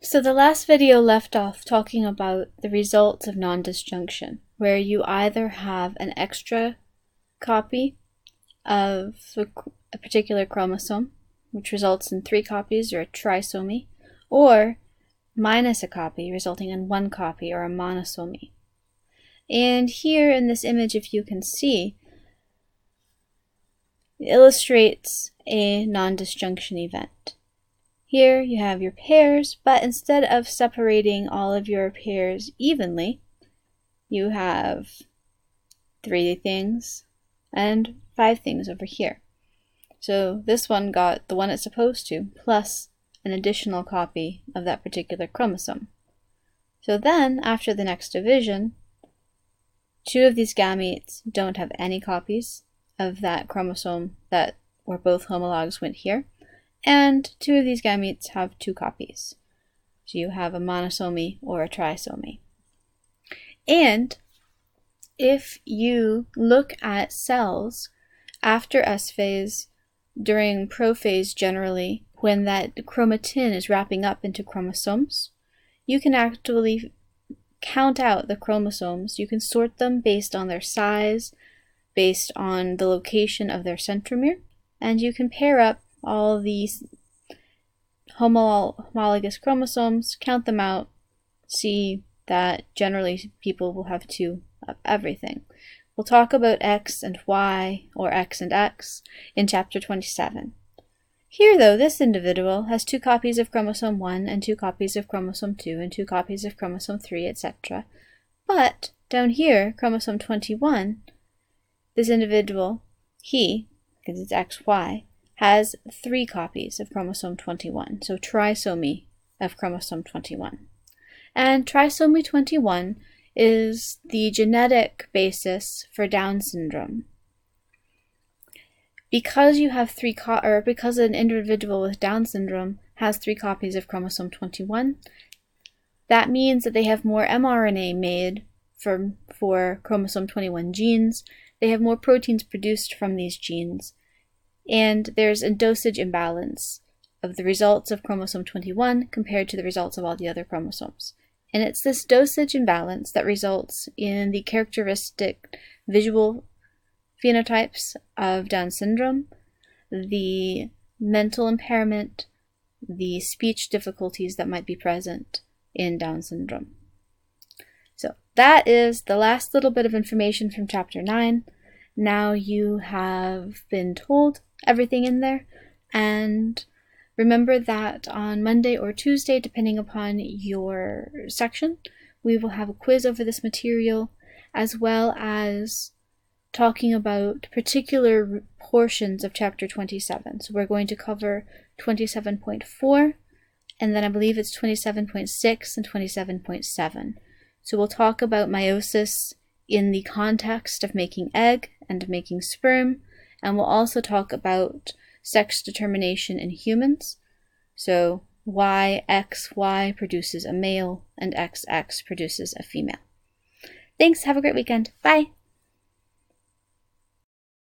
So the last video left off talking about the results of nondisjunction, where you either have an extra copy of a particular chromosome, which results in 3 copies or a trisomy, or minus a copy, resulting in 1 copy or a monosomy. And here in this image, if you can see, it illustrates a nondisjunction event. Here you have your pairs, but instead of separating all of your pairs evenly, you have 3 things and 5 things over here. So this one got the one it's supposed to, plus an additional copy of that particular chromosome. So then, after the next division, 2 of these gametes don't have any copies of that chromosome that where both homologs went here, and 2 of these gametes have 2 copies. So you have a monosomy or a trisomy. And if you look at cells after S phase, during prophase generally, when that chromatin is wrapping up into chromosomes, you can actually count out the chromosomes. You can sort them based on their size, based on the location of their centromere, and you can pair up all these homologous chromosomes, count them out, see that generally people will have 2 of everything. We'll talk about X and Y, or X and X, in chapter 27. Here, though, this individual has 2 copies of chromosome 1 and 2 copies of chromosome 2 and 2 copies of chromosome 3, etc. But down here, chromosome 21, this individual, he, because it's XY, has 3 copies of chromosome 21, so trisomy of chromosome 21. And trisomy 21 is the genetic basis for Down syndrome. Because you have because an individual with Down syndrome has 3 copies of chromosome 21, that means that they have more mRNA made for chromosome 21 genes. They have more proteins produced from these genes, and there's a dosage imbalance of the results of chromosome 21 compared to the results of all the other chromosomes. And it's this dosage imbalance that results in the characteristic visual phenotypes of Down syndrome, the mental impairment, the speech difficulties that might be present in Down syndrome. So that is the last little bit of information from chapter 9. Now you have been told everything in there, and remember that on Monday or Tuesday, depending upon your section, we will have a quiz over this material, as well as talking about particular portions of chapter 27. So we're going to cover 27.4, and then I believe it's 27.6 and 27.7. So we'll talk about meiosis in the context of making egg and making sperm, and we'll also talk about sex determination in humans. So XY produces a male and XX produces a female. Thanks, have a great weekend. Bye!